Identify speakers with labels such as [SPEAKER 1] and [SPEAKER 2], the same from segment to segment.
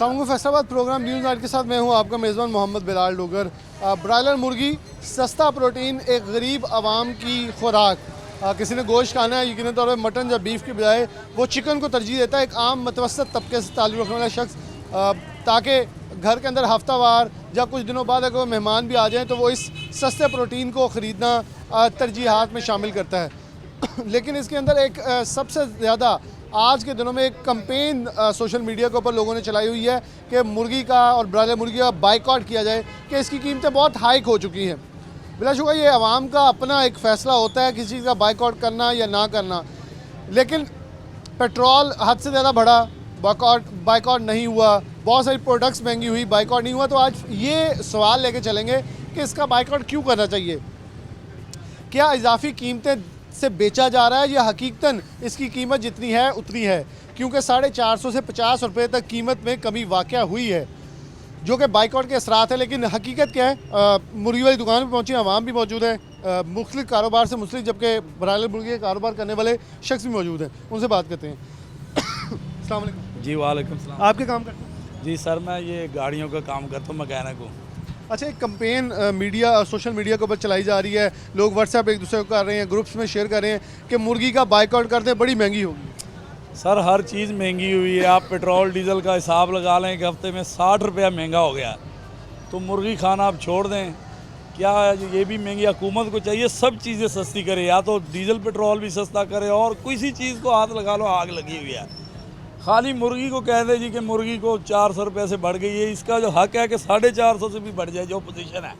[SPEAKER 1] अस्सलाम Faisalabad programme news night के साथ मैं हूं आपका मेज़बान मोहम्मद बिलाल डोगर। ब्रायलर मुर्गी सस्ता प्रोटीन एक गरीब आवाम की खुराक। किसी ने गोश्त खाना है यकीन तौर पर मटन या बीफ के बजाय वो चिकन को तरजीह देता है, एक आम मतवसत तबके से ताल्लुक़ रखने वाला शख्स, ताकि घर के अंदर हफ्तावार या कुछ दिनों बाद अगर मेहमान भी आ जाएँ तो वो इस सस्ते प्रोटीन को ख़रीदना तरजीहात में शामिल करता है। लेकिन इसके अंदर एक सबसे ज़्यादा आज के दिनों में एक कंपेन सोशल मीडिया के ऊपर लोगों ने चलाई हुई है कि मुर्गी का और ब्रायलर मुर्गी का बाइकआउट किया जाए कि इसकी कीमतें बहुत हाइक हो चुकी हैं। बिलाशुबा ये आवाम का अपना एक फ़ैसला होता है किसी चीज़ का बाइकआउट करना या ना करना, लेकिन पेट्रोल हद से ज़्यादा बढ़ा, बाइकआउट नहीं हुआ, बहुत सारी प्रोडक्ट्स महंगी हुई, बाइकआउट नहीं हुआ। तो आज ये सवाल लेके चलेंगे कि इसका बाइकआउट क्यों करना चाहिए। क्या इजाफी कीमतें से बेचा जा रहा है या हकीकतन इसकी कीमत जितनी है उतनी है, क्योंकि 450 से 50 रुपये तक कीमत में कमी वाक़या हुई है जो कि बाइकआउट के असरात है। लेकिन हकीकत क्या है, मुर्गी वाली दुकान पर पहुँची आवाम भी मौजूद है, मुख्तलिफ कारोबार से मुस्लिक, जबकि ब्रायलर मुर्गी का कारोबार करने वाले शख्स भी मौजूद हैं, उनसे बात करते हैं। अस्सलाम वालेकुम।
[SPEAKER 2] जी वालेकुम सलाम।
[SPEAKER 1] आपके काम करते हैं?
[SPEAKER 2] जी सर, मैं ये गाड़ियों का काम करता हूँ, मैकेनिक हूँ।
[SPEAKER 1] अच्छा, एक कंपेन मीडिया सोशल मीडिया के ऊपर चलाई जा रही है, लोग व्हाट्सएप एक दूसरे को कर रहे हैं, ग्रुप्स में शेयर कर रहे हैं कि मुर्गी का बाइकआउट करते हैं, बड़ी महंगी होगी।
[SPEAKER 2] सर हर चीज़ महंगी हुई है। आप पेट्रोल डीजल का हिसाब लगा लें कि हफ्ते में 60 रुपया महंगा हो गया, तो मुर्गी खाना आप छोड़ दें। क्या ये भी महंगी, हुकूमत को चाहिए सब चीज़ें सस्ती करे, या तो डीजल पेट्रोल भी सस्ता करे और किसी चीज़ को हाथ लगा लो आग लगी हुई है। खाली मुर्गी को कह दे जी कि मुर्गी को 400 रुपये से बढ़ गई है, इसका जो हक है कि 450 से भी बढ़ जाए, जो पोजीशन है।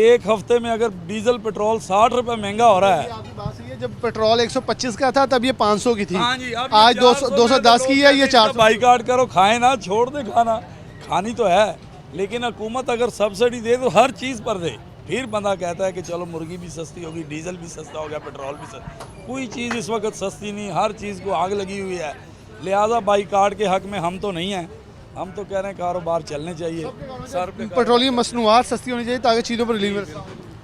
[SPEAKER 2] एक हफ्ते में अगर डीजल पेट्रोल 60 रुपये महंगा हो रहा है।
[SPEAKER 1] आपकी बात सही है, जब पेट्रोल 125 का था तब ये 500 की थी।
[SPEAKER 2] हाँ जी,
[SPEAKER 1] आज 210 की है, ये 400।
[SPEAKER 2] बाइकआउट करो, खाए ना, छोड़ दे खाना, खानी तो है, लेकिन हुकूमत अगर सब्सिडी दे तो हर चीज़ पर दे। फिर बंदा कहता है कि चलो मुर्गी भी सस्ती होगी, डीजल भी सस्ता हो गया, पेट्रोल भी सस्ता। कोई चीज़ इस वक्त सस्ती नहीं, हर चीज़ को आग लगी हुई है। लिहाजा बाइकआउट के हक में हम तो नहीं हैं, हम तो कह रहे हैं कारोबार चलने चाहिए। सर
[SPEAKER 1] पेट्रोलियम मसनूआत सस्ती होनी चाहिए ताकि चीज़ों पर रिलीव मिले।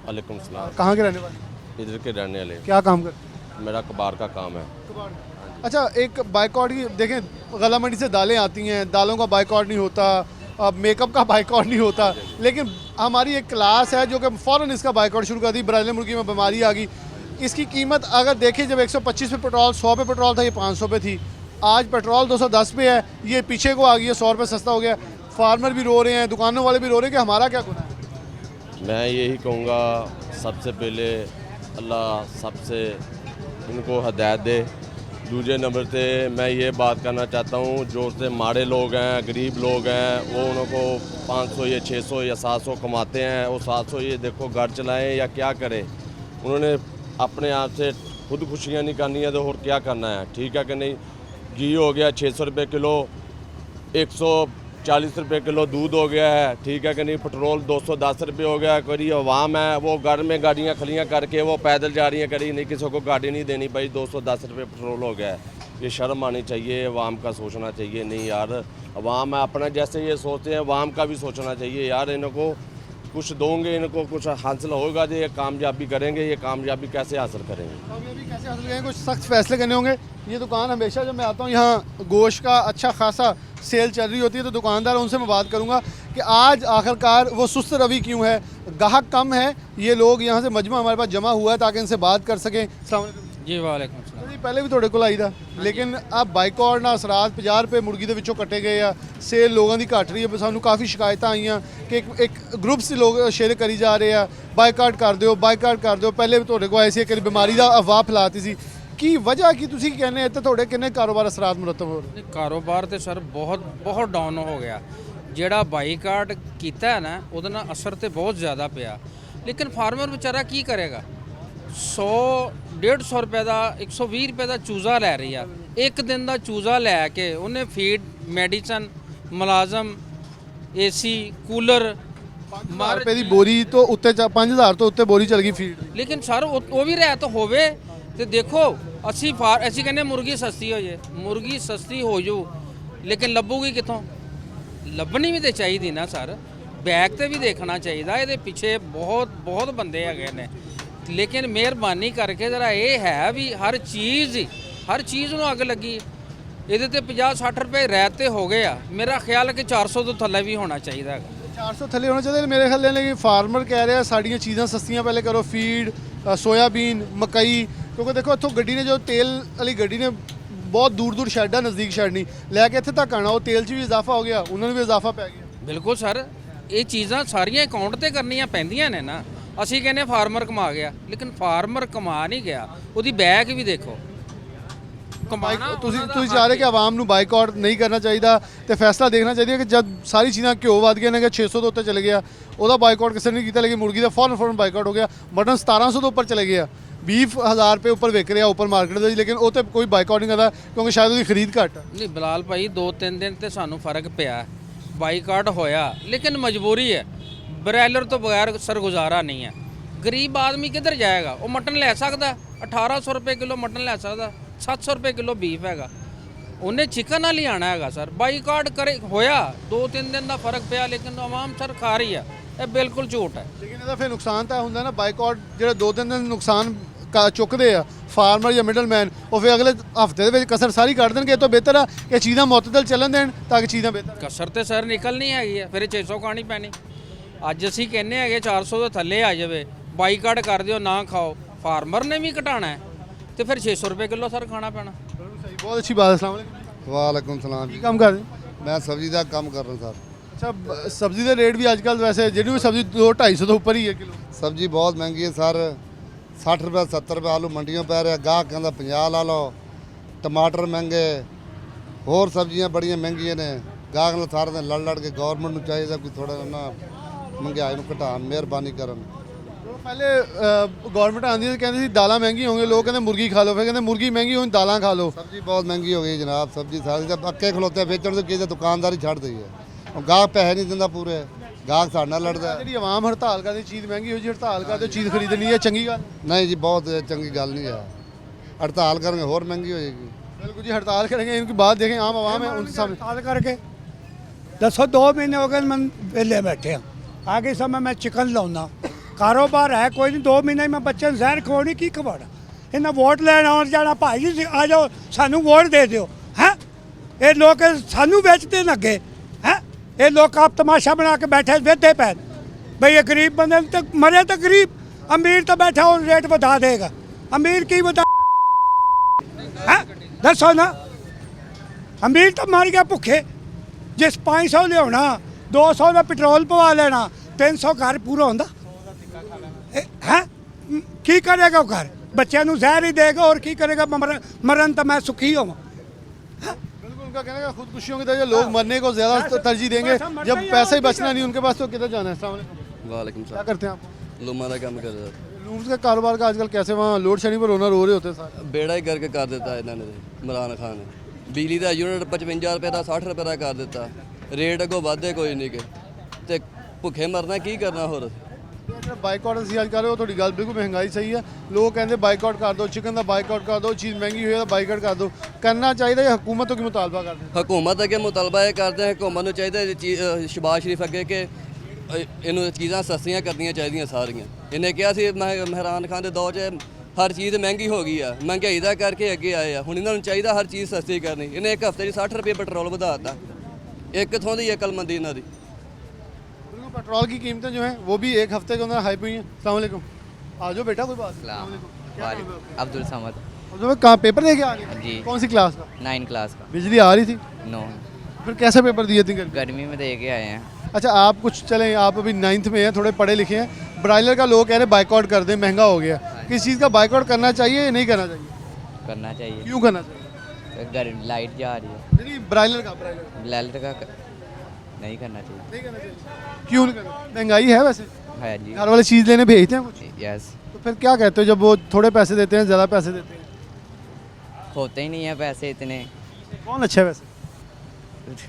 [SPEAKER 3] वालेकुम सलाम।
[SPEAKER 1] कहाँ के रहने वाले?
[SPEAKER 3] इधर के रहने वाले।
[SPEAKER 1] क्या काम करते?
[SPEAKER 3] मेरा कबार का काम है।
[SPEAKER 1] अच्छा, एक बाइकआउट की देखें, गला मंडी से दालें आती हैं, दालों का बाइकआउट नहीं होता, मेकअप का बाइकआउट नहीं होता, लेकिन हमारी एक क्लास है जो कि फ़ौरन इसका बाइकआउट शुरू कर दी। ब्रायलर मुर्गी में बीमारी आ गई। इसकी कीमत अगर देखें, जब 125 पे पेट्रोल, 100 पे पेट्रोल था, ये 500 पे थी। आज पेट्रोल 210 पे है, ये पीछे को आ गई है, 100 रुपये सस्ता हो गया। फार्मर भी रो रहे हैं, दुकानों वाले भी रो रहे हैं कि हमारा क्या गुनाह है।
[SPEAKER 3] मैं यही कहूँगा, सबसे पहले अल्लाह सबसे इनको हदायत दे। दूसरे नंबर पे मैं ये बात करना चाहता हूँ, जो से माड़े लोग हैं, गरीब लोग हैं, वो उनको 500 या 600 या 700 कमाते हैं, वो 700 ये देखो घर चलाएं या क्या करें। उन्होंने अपने आप से खुद खुशियाँ नहीं करनी है तो और क्या करना है, ठीक है कि नहीं। घी हो गया 600 रुपये किलो, 140 रुपये किलो दूध हो गया है, ठीक है कि नहीं। पेट्रोल 210 रुपये हो गया। कोई अवाम है वो घर में गाड़ियाँ खलियाँ करके वो पैदल जा रही हैं, करी नहीं, किसी को गाड़ी नहीं देनी भाई, 210 रुपये पेट्रोल हो गया है। ये शर्म आनी चाहिए, अवाम का सोचना चाहिए। नहीं यार, अवाम है अपना, जैसे ये सोचते हैं अवाम का भी सोचना चाहिए यार। इनको कुछ दोगे, इनको कुछ हासिल होगा, जो ये कामयाबी करेंगे, ये कामयाबी कैसे हासिल करेंगे,
[SPEAKER 1] कामयाबी कैसे हासिल करेंगे, कुछ सख्त फैसले करने होंगे। ये दुकान हमेशा जब मैं आता हूँ यहाँ गोश्त का अच्छा खासा सेल चल रही होती है, तो दुकानदार उनसे मैं बात करूँगा कि आज आखिरकार वो सुस्त रवि क्यों है, गाहक कम है। ये लोग यहाँ से मजमा हमारे पास जमा हुआ है ताकि इनसे बात कर सकें। अस्सलाम वालेकुम।
[SPEAKER 2] जी वालेकुम सलाम।
[SPEAKER 1] जी, पहले भी थोड़े को आई था, लेकिन अब बाइकआउट ना असरात 50 रुपये मुर्गी के विचों कटे गए या सेल लोगों की घट रही है। सानू काफ़ी शिकायत आई हैं कि एक ग्रुप से लोग शेयर करी जा रहे हैं, बाइकआउट कर दो, बाइकआउट कर दो। पहले भी थोड़े को ऐसी एक बीमारी का अफवाह फैलाती सी की वजह की तुसी कहने इत्थे थोड़े किन्ने कारोबार असरात मुरतब हो रहे?
[SPEAKER 4] कारोबार तो सर बहुत डाउन हो गया। ਜਿਹੜਾ ਬਾਈਕਾਟ ਕੀਤਾ है ना, ਉਹਦੇ ਨਾਲ असर तो बहुत ज़्यादा ਪਿਆ, लेकिन फार्मर बेचारा की करेगा। 100-150 रुपये का 120 रुपये का चूज़ा लै रही है। एक दिन का चूज़ा लैके उन्हें फीड, मेडिसन, मुलाजम, AC, कूलर
[SPEAKER 1] 5,000 रुपये की बोरी तो उत्ते 5,000 तो उत्ते बोरी चल गई फीड।
[SPEAKER 4] लेकिन सर वो भी रहता होवे तो देखो, असी कहने मुर्गी सस्ती हो जाए, मुर्गी सस्ती हो जाऊ, लेकिन लभूगी कितों? ਲੱਭਣੀ ਵੀ ਤੇ ਚਾਹੀਦੀ ਨਾ ਸਰ। ਬੈਕ ਤੇ ਵੀ ਦੇਖਣਾ ਚਾਹੀਦਾ, ਇਹਦੇ ਪਿੱਛੇ ਬਹੁਤ ਬੰਦੇ ਹੈਗੇ ਨੇ। ਲੇਕਿਨ ਮਿਹਰਬਾਨੀ ਕਰਕੇ ਜ਼ਰਾ ਇਹ ਹੈ ਵੀ ਹਰ ਚੀਜ਼ ਨੂੰ ਅੱਗ ਲੱਗੀ। ਇਹਦੇ ਤੇ 50-60 ਰੁਪਏ ਰੈਤ ਤੇ ਹੋ ਗਏ ਆ। ਮੇਰਾ ਖਿਆਲ ਹੈ ਕਿ 400 ਤੋਂ ਥੱਲੇ ਵੀ ਹੋਣਾ ਚਾਹੀਦਾ ਹੈਗਾ।
[SPEAKER 1] 400 ਥੱਲੇ ਹੋਣਾ ਚਾਹੀਦਾ। ਮੇਰੇ ਖਿਆਲ ਨਾਲ ਫਾਰਮਰ ਕਹਿ ਰਿਹਾ ਸਾਡੀਆਂ ਚੀਜ਼ਾਂ ਸਸਤੀਆਂ ਪਹਿਲੇ ਕਰੋ, ਫੀਡ, ਸੋਇਆਬੀਨ, ਮਕਈ, ਕਿਉਂਕਿ ਦੇਖੋ ਇੱਥੋਂ ਗੱਡੀ ਨੇ ਜੋ ਤੇਲ ਵਾਲੀ ਗੱਡੀ ਨੇ ਬਹੁਤ ਦੂਰ ਦੂਰ ਸ਼ੈੱਡ ਆ, ਨਜ਼ਦੀਕ ਸ਼ੈੱਡ ਨਹੀਂ ਲੈ ਕੇ ਇੱਥੇ ਤੱਕ ਆਣਾ, ਉਹ ਤੇਲ 'ਚ ਵੀ ਇਜ਼ਾਫਾ ਹੋ ਗਿਆ, ਉਹਨਾਂ ਨੂੰ ਵੀ ਇਜ਼ਾਫਾ ਪੈ ਗਿਆ।
[SPEAKER 4] ਬਿਲਕੁਲ ਸਰ, ਇਹ ਚੀਜ਼ਾਂ ਸਾਰੀਆਂ ਅਕਾਊਂਟ ਤੇ ਕਰਨੀਆਂ ਪੈਂਦੀਆਂ ਨੇ ਨਾ। ਅਸੀਂ ਕਹਿੰਦੇ ਫਾਰਮਰ ਕਮਾ ਗਿਆ, ਲੇਕਿਨ ਫਾਰਮਰ ਕਮਾ ਨਹੀਂ ਗਿਆ, ਉਹਦੀ ਬੈਗ ਵੀ ਦੇਖੋ ਕਮਾਣਾ।
[SPEAKER 1] ਤੁਸੀਂ ਚਾਹ ਰਹੇ ਕਿ ਆਵਾਮ ਨੂੰ ਬਾਈਕਾਟ ਨਹੀਂ ਕਰਨਾ ਚਾਹੀਦਾ ਤੇ ਫੈਸਲਾ ਦੇਖਣਾ ਚਾਹੀਦਾ ਕਿ ਜਦ ਸਾਰੀ ਚੀਜ਼ਾਂ ਘਿਓ ਵੱਧ ਗਈਆਂ ਨੇ ਕਿ 600 ਦੇ ਉੱਤੇ ਚਲੇ ਗਿਆ, ਉਹਦਾ ਬਾਈਕਾਟ ਕਿਸੇ ਨੇ ਨਹੀਂ ਕੀਤਾ, ਲੇਕਿਨ ਮੁਰਗੀ ਦਾ ਫੌਰਨ ਬਾਈਕਾਟ ਹੋ ਗਿਆ। ਮਟਨ 1700 ਤੋਂ ਉੱਪਰ ਚਲੇ ਗਿਆ, ਬੀਫ 1000 ਰੁਪਏ ਉੱਪਰ ਵਿਕ ਰਿਹਾ ਉੱਪਰ ਮਾਰਕੀਟ ਦੇ ਵਿੱਚ, ਲੇਕਿਨ ਉਹ ਤੇ ਕੋਈ ਬਾਈਕਾਟ ਨਹੀਂ ਕਰਦਾ ਕਿਉਂਕਿ ਸ਼ਾਇਦ ਉਹਦੀ ਖਰੀਦ ਘੱਟ ਹੈ।
[SPEAKER 4] ਨਹੀਂ ਬਿਲਾਲ ਭਾਈ, 2-3 ਦਿਨ ਤੇ ਸਾਨੂੰ ਫਰਕ ਪਿਆ, ਬਾਈਕਾਟ ਹੋਇਆ, ਲੇਕਿਨ ਮਜਬੂਰੀ ਹੈ। ਬ੍ਰਾਇਲਰ ਤੋਂ ਬਗੈਰ ਸਰ ਗੁਜ਼ਾਰਾ ਨਹੀਂ ਹੈ। ਗਰੀਬ ਆਦਮੀ ਕਿੱਧਰ ਜਾਏਗਾ? ਉਹ ਮਟਨ ਲੈ ਸਕਦਾ, 1800 ਰੁਪਏ ਕਿਲੋ ਮਟਨ ਲੈ ਸਕਦਾ, 700 ਰੁਪਏ ਕਿਲੋ ਬੀਫ ਹੈਗਾ, ਉਹਨੇ ਚਿਕਨ ਨਾਲ ਹੀ ਆਣਾ ਹੈਗਾ ਸਰ। ਬਾਈਕਾਟ ਕਰੇ ਹੋਇਆ, 2-3 ਦਿਨ ਦਾ ਫਰਕ ਪਿਆ, ਲੇਕਿਨ ਆਵਾਮ ਸਰ ਖਾ ਰਹੀ ਹੈ। ਇਹ ਬਿਲਕੁਲ ਝੂਠ ਹੈ।
[SPEAKER 1] ਲੇਕਿਨ ਇਹਦਾ ਫਿਰ ਨੁਕਸਾਨ ਤਾਂ ਹੁੰਦਾ ਨਾ, ਬਾਈਕਾਟ ਜਿਹੜੇ 2-3 ਦਿਨ ਨੁਕਸਾਨ ਚੁੱਕਦੇ ਆ ਫਾਰਮਰ ਜਾਂ ਮਿਡਲਮੈਨ, ਉਹ ਫਿਰ ਅਗਲੇ ਹਫਤੇ ਦੇ ਵਿੱਚ ਕਸਰ ਸਾਰੀ ਕੱਢ ਦੇਣਗੇ। ਇਹ ਤੋਂ ਬਿਹਤਰ ਆ ਕਿ ਚੀਜ਼ਾਂ ਮੁਅਤਦਲ ਚੱਲਣ ਦੇਣ ਤਾਂ ਕਿ ਚੀਜ਼ਾਂ ਬਿਹਤਰ।
[SPEAKER 4] ਕਸਰ ਤੇ ਸਰ ਨਿਕਲਣੀ ਹੈਗੀ ਹੈ, ਫਿਰ 600 ਖਾਣੀ ਪੈਣੀ। ਅੱਜ ਅਸੀਂ ਕਹਿੰਦੇ ਹੈਗੇ 400 ਦੇ ਥੱਲੇ ਆ ਜਾਵੇ, ਬਾਈਕਾਟ ਕਰ ਦਿਓ, ਨਾ ਖਾਓ, ਫਾਰਮਰ ਨੇ ਵੀ ਘਟਾਣਾ ਹੈ ਤੇ ਫਿਰ 600 ਰੁਪਏ ਕਿਲੋ ਸਰ ਖਾਣਾ ਪੈਣਾ।
[SPEAKER 1] ਸਹੀ, ਬਹੁਤ ਅੱਛੀ ਬਾਤ ਹੈ। ਅਸਲਾਮ ਵਾਲੇਕੁਮ।
[SPEAKER 5] ਵਾਲੇਕੁਮ ਸਲਾਮ
[SPEAKER 1] ਕੀ
[SPEAKER 5] ਜੀ।
[SPEAKER 1] ਕੰਮ ਕਰਦੇ?
[SPEAKER 5] ਮੈਂ ਸਬਜ਼ੀ ਦਾ ਕੰਮ ਕਰ ਰਿਹਾ ਸਰ।
[SPEAKER 1] ਅੱਛਾ, ਸਬਜ਼ੀ ਦੇ ਰੇਟ ਵੀ ਅੱਜ ਕੱਲ੍ਹ ਵੈਸੇ ਜਿਹੜੀ ਵੀ ਸਬਜ਼ੀ 200-250 ਤੋਂ ਉੱਪਰ ਹੀ ਹੈ ਕਿਲੋ।
[SPEAKER 5] ਸਬਜ਼ੀ ਬਹੁਤ ਮਹਿੰਗੀ ਹੈ ਸਰ। 60 ਰੁਪਏ 70 ਰੁਪਏ ਆਲੂ ਮੰਡੀਆਂ ਪੈ ਰਿਹਾ, ਗਾਹਕ ਕਹਿੰਦਾ 50 ਲਾ ਲਓ। ਟਮਾਟਰ ਮਹਿੰਗੇ, ਹੋਰ ਸਬਜ਼ੀਆਂ ਬੜੀਆਂ ਮਹਿੰਗੀਆਂ ਨੇ। ਗਾਹਕ ਨਾਲ ਸਾਰਾ ਦਿਨ ਲੜ ਕੇ ਗਵਰਨਮੈਂਟ ਨੂੰ ਚਾਹੀਦਾ ਕੋਈ ਥੋੜਾ ਨਾ ਮਹਿੰਗਾਈ ਨੂੰ ਘਟਾਉਣ, ਮਿਹਰਬਾਨੀ ਕਰਨ।
[SPEAKER 1] ਪਹਿਲੇ ਗਵਰਨਮੈਂਟ ਆਉਂਦੀ ਸੀ ਕਹਿੰਦੀ ਸੀ ਦਾਲਾਂ ਮਹਿੰਗੀਆਂ ਹੋਣਗੀਆਂ, ਲੋਕ ਕਹਿੰਦੇ ਮੁਰਗੀ ਖਾ ਲਓ, ਫਿਰ ਕਹਿੰਦੇ ਮੁਰਗੀ ਮਹਿੰਗੀ ਹੋਣੀ ਦਾਲਾਂ ਖਾ ਲਓ।
[SPEAKER 5] ਸਬਜ਼ੀ ਬਹੁਤ ਮਹਿੰਗੀ ਹੋ ਗਈ ਜਨਾਬ। ਸਬਜ਼ੀ ਸਾਰੀ ਤਾਂ ਅੱਕੇ ਖਲੋਤੇ ਵੇਚਣ ਤੋਂ ਕਿਸੇ ਦੁਕਾਨਦਾਰੀ ਛੱਡ ਦਈ ਹੈ। ਉਹ ਗਾਹਕ ਪੈਸੇ ਨਹੀਂ ਦਿੰਦਾ ਪੂਰੇ, ਗਾਹਕ ਸਾਡੇ ਨਾਲ ਲੜਦਾ।
[SPEAKER 1] ਜਿਹੜੀ ਆਵਾਮ ਹੜਤਾਲ ਕਰਦੀ, ਚੀਜ਼ ਮਹਿੰਗੀ ਹੋਈ ਜੀ, ਹੜਤਾਲ ਕਰਦੇ ਚੀਜ਼ ਖਰੀਦਣੀ ਹੈ, ਚੰਗੀ ਗੱਲ
[SPEAKER 5] ਨਹੀਂ ਜੀ, ਬਹੁਤ ਚੰਗੀ ਗੱਲ ਨਹੀਂ ਹੈ। हड़ताल करेंगे और महंगी हो जाएगी।
[SPEAKER 1] बिल्कुल जी, हड़ताल करेंगे, इनकी बात देखें, आम आवाम है उनके सामने।
[SPEAKER 6] हड़ताल करके दसो 2 महीने हो गए मैं वेले बैठे हैं। आगे समय मैं चिकन लाऊंगा, कारोबार है कोई नहीं। 2 महीने में बच्चे जहर खवानी की खवाना। इन्हें वोट लेना और जाना, भाई जी आ जाओ सानू वोट दे दो। हैं ये लोग सानू बेचते न अगे हैं। ये लोग आप तमाशा बना के बैठे वेदे पैन भाई ये गरीब बंदे तो मरे तो गरीब, अमीर तो बैठा और रेट बता देगा। अमीर की बता हैं दसो ना, अमीर तो मर गया भुखे। जिस 500 लिया 200 का पेट्रोल पवा लेना, 300 घर पूरा होंदा है। की करेगा घर? बच्चों को जहर ही देगा और की करेगा? मरन तो मैं सुखी हूँ।
[SPEAKER 1] बिल्कुल, उनका कहना है खुदकुशियों की तरह लोग मरने को ज़्यादा तरजीह देंगे जब पैसा ही बचना नहीं उनके पास, तो किधर जाना है। अस्सलाम वालेकुम।
[SPEAKER 7] वालेकुम
[SPEAKER 1] क्या
[SPEAKER 7] सलाम।
[SPEAKER 1] करते हैं आप?
[SPEAKER 7] लुमा का काम कर रहा था।
[SPEAKER 1] लूम्स का कारोबार का आजकल कैसे, वहाँ लोड शेडिंग पर रोना रो रहे होते हैं सारे।
[SPEAKER 7] बेड़ा ही करके कर देता है इन्होंने इमरान खान ने। बिजली का यूनिट 55 रुपये का 60 रुपये का कर दिता। रेट अगों वाधे कोई नहीं के ते भुखे मरना की करना होर।
[SPEAKER 1] बाइकआउट ਅਸੀਂ ਅੱਜ ਕਰ ਰਹੇ ਹੋ, ਤੁਹਾਡੀ ਗੱਲ ਬਿਲਕੁਲ ਮਹਿੰਗਾਈ ਸਹੀ ਹੈ। ਲੋਕ ਕਹਿੰਦੇ ਬਾਈਕਾਟ ਕਰ ਦਿਓ, ਚਿਕਨ ਦਾ ਬਾਈਕਾਟ ਕਰ ਦਿਓ, ਚੀਜ਼ ਮਹਿੰਗੀ ਹੋਈ ਹੈ ਤਾਂ ਬਾਈਕਾਟ ਕਰ ਦਿਓ। ਕਰਨਾ ਚਾਹੀਦਾ ਜਾਂ ਹਕੂਮਤ ਤੋਂ ਕੀ ਮੁਤਾਲਬਾ ਕਰਦੇ ਹੋ?
[SPEAKER 7] हुकूमत अगे मुतालबा ये करते हैं, हुकूमत ਨੂੰ ਚਾਹੀਦਾ ਸ਼ਬਾਜ਼ ਸ਼ਰੀਫ ਅੱਗੇ ਕਿ ਇਹਨੂੰ ਚੀਜ਼ਾਂ ਸਸਤੀਆਂ ਕਰਨੀਆਂ ਚਾਹੀਦੀਆਂ ਸਾਰੀਆਂ। ਇਹਨੇ ਕਿਹਾ ਸੀ ਮਹਿਰਾਨ ਖਾਨ ਦੇ ਦੌਰ 'ਚ ਹਰ ਚੀਜ਼ ਮਹਿੰਗੀ ਹੋ ਗਈ ਆ, ਮਹਿੰਗਾਈ ਦਾ ਕਰਕੇ ਅੱਗੇ ਆਏ ਆ। ਹੁਣ ਇਹਨਾਂ ਨੂੰ ਚਾਹੀਦਾ ਹਰ ਚੀਜ਼ ਸਸਤੀ ਕਰਨੀ। ਇਹਨੇ ਇੱਕ ਹਫ਼ਤੇ 'ਚ 60 ਰੁਪਏ ਪੈਟਰੋਲ ਵਧਾ ਦਿੱਤਾ। ਇਹ ਕਿੱਥੋਂ ਦੀ ਅਕਲਮੰਦੀ ਇਹਨਾਂ ਦੀ?
[SPEAKER 1] बिल्कुल, पेट्रोल की कीमतें जो हैं वो भी एक हफ्ते के अंदर हाई हुई हैं। अस्सलाम वालेकुम। आ जाओ बेटा, कोई बात नहीं।
[SPEAKER 8] अब्दुल समद
[SPEAKER 1] तो कहाँ पेपर दे के आ गए?
[SPEAKER 8] जी।
[SPEAKER 1] कौन सी क्लास का?
[SPEAKER 8] 9 क्लास का।
[SPEAKER 1] बिजली आ रही थी?
[SPEAKER 8] नो,
[SPEAKER 1] फिर कैसे पेपर दिए थे?
[SPEAKER 8] गर्मी में दे के आए हैं।
[SPEAKER 1] अच्छा, आप कुछ चलें, आप अभी 9th में हैं, थोड़े पढ़े लिखे हैं। ब्रायलर का लोग कह रहे हैं बाइकआउट कर दें, महंगा हो गया। किस चीज़ का बाइकआउट करना चाहिए या नहीं करना चाहिए?
[SPEAKER 8] करना चाहिए।
[SPEAKER 1] क्यों करना चाहिए?
[SPEAKER 8] गर्मी लाइट जा रही है।
[SPEAKER 1] नहीं, ब्रायलर का
[SPEAKER 8] ब्लैलर का नहीं करना चाहिए।
[SPEAKER 1] नहीं करना चाहिए। क्यों नहीं करना? महंगाई है वैसे,
[SPEAKER 8] है जी।
[SPEAKER 1] घर वाले चीज़ लेने भेजते हैं कुछ,
[SPEAKER 8] यस।
[SPEAKER 1] तो फिर क्या कहते हो जब वो थोड़े पैसे देते हैं, ज़्यादा पैसे देते हैं?
[SPEAKER 8] होते ही नहीं है पैसे इतने।
[SPEAKER 1] कौन अच्छा है वैसे?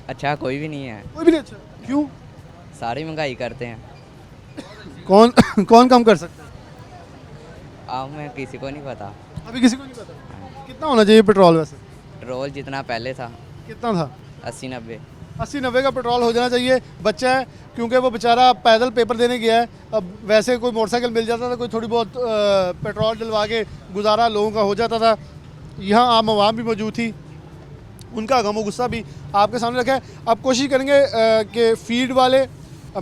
[SPEAKER 8] अच्छा कोई भी नहीं है,
[SPEAKER 1] कोई भी नहीं अच्छा। क्यों?
[SPEAKER 8] सारी महंगाई करते हैं।
[SPEAKER 1] कौन कौन कम कर सकता है?
[SPEAKER 8] अब मैं किसी को नहीं पता।
[SPEAKER 1] अभी किसी को नहीं पता। कितना होना चाहिए पेट्रोल वैसे?
[SPEAKER 8] पेट्रोल जितना पहले था
[SPEAKER 1] कितना था?
[SPEAKER 8] 80-90।
[SPEAKER 1] 80-90 का पेट्रोल हो जाना चाहिए। बच्चा है क्योंकि वो बेचारा पैदल पेपर देने गया है। अब वैसे कोई मोटरसाइकिल मिल जाता था, कोई थोड़ी बहुत पेट्रोल डलवा के गुजारा लोगों का हो जाता था। यहाँ आम आवाम भी मौजूद थी। उनका गम व गुस्सा भी आपके सामने रखा है। अब कोशिश करेंगे कि फीड वाले,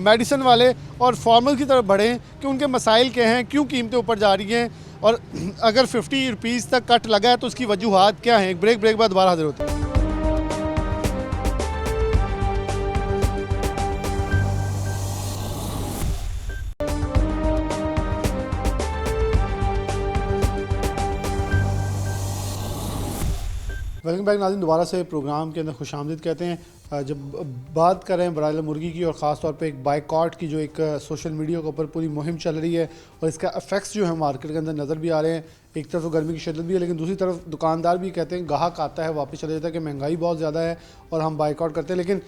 [SPEAKER 1] मेडिसिन वाले और फार्मर की तरफ बढ़ें कि उनके मसाइल क्या हैं, क्यों कीमतें ऊपर जा रही हैं, और अगर 50 रुपीज़ तक कट लगा है तो उसकी वजूहात क्या हैं। एक ब्रेक बाद दोबारा हाजिर होते हैं। वेलकम बैक नाज़रीन, दोबारा से प्रोग्राम के अंदर खुशामदीद कहते हैं। जब बात कर रहे हैं ब्रायलर मुर्गी की और ख़ास तौर पे एक बाइकॉट की जो एक सोशल मीडिया के ऊपर पूरी मुहिम चल रही है और इसका इफेक्ट्स जो है मार्केट के अंदर नज़र भी आ रहे हैं। एक तरफ तो गर्मी की शिद्दत भी है, लेकिन दूसरी तरफ दुकानदार भी कहते हैं, ग्राहक आता है वापस चले जाता है कि महंगाई बहुत ज़्यादा है और हम बाइकआउट करते हैं। लेकिन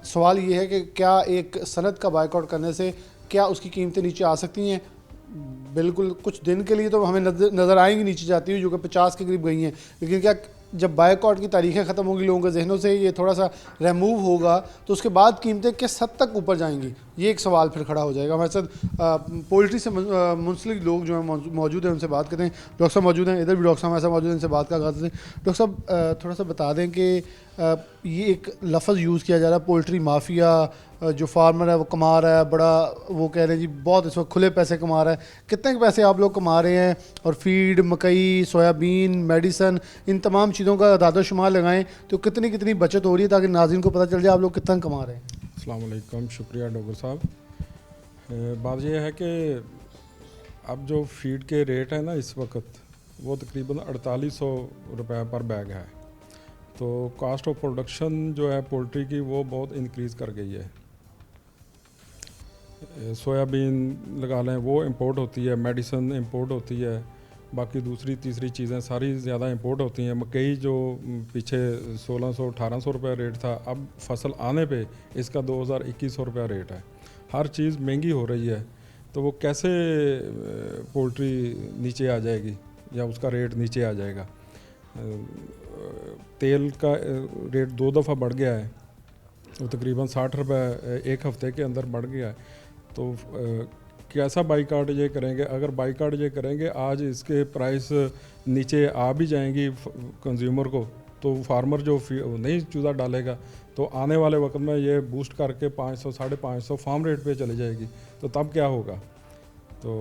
[SPEAKER 1] सवाल ये है कि क्या एक सनत का बाइकआउट करने से क्या उसकी कीमतें नीचे आ सकती हैं? बिल्कुल कुछ दिन के लिए तो हमें नज़र आएंगी नीचे जाती हुई, जो कि 50 के करीब गई हैं, लेकिन क्या जब बाइकआउट की तारीखें ख़त्म होंगी, लोगों के जहनों से ये थोड़ा सा रिमूव होगा तो उसके बाद कीमतें किस हद तक ऊपर जाएंगी, ये एक सवाल फिर खड़ा हो जाएगा। हमारे साथ पोल्ट्री से मुंसलिक लोग जो हैं मौजूद हैं, उनसे बात करते हैं। डॉक्टर साहब मौजूद हैं, इधर भी डॉक्टर साहब हमारे साथ मौजूद हैं, इनसे बात का आगाज़ हैं। डॉक्टर साहब थोड़ा सा बता दें कि ये एक लफ्ज़ यूज़ किया जा रहा है पोल्ट्री माफिया, जो फार्मर है वो कमा रहा है बड़ा, वो कह रहे हैं जी बहुत इस वक्त खुले पैसे कमा रहा है। कितने के पैसे आप लोग कमा रहे हैं? और फीड, मकई, सोयाबीन, मेडिसन, इन तमाम चीज़ों का दादा शुमार लगाएं तो कितनी कितनी बचत हो रही है, ताकि नाज़रीन को पता चल जाए आप लोग कितना कमा रहे हैं।
[SPEAKER 9] अस्सलाम वालेकुम, शुक्रिया डॉक्टर साहब। बात यह है कि अब जो फीड के रेट है ना इस वक्त वो तकरीबन 4800 रुपये पर बैग है, तो कास्ट ऑफ प्रोडक्शन जो है पोल्ट्री की वो बहुत इंक्रीज़ कर गई है। सोयाबीन लगा लें वो इंपोर्ट होती है, मेडिसन इंपोर्ट होती है, बाकी दूसरी तीसरी चीज़ें सारी ज़्यादा इंपोर्ट होती हैं। मकई जो पीछे 1600-1800 रुपये रेट था, अब फसल आने पे इसका 2000-2100 रुपये रेट है। हर चीज़ महंगी हो रही है, तो वो कैसे पोल्ट्री नीचे आ जाएगी या उसका रेट नीचे आ जाएगा। तेल का रेट 2 दफ़ा बढ़ गया है, तो तकरीबन 60 रुपये एक हफ़्ते के अंदर बढ़ गया है। तो कैसा बाइकआउट ये करेंगे? अगर बाइकआउट ये करेंगे आज इसके प्राइस नीचे आ भी जाएंगी कंज्यूमर को, तो फार्मर जो नहीं चूज़ा डालेगा तो आने वाले वक्त में ये बूस्ट करके 500-550 फार्म रेट पे चली जाएगी, तो तब क्या होगा? तो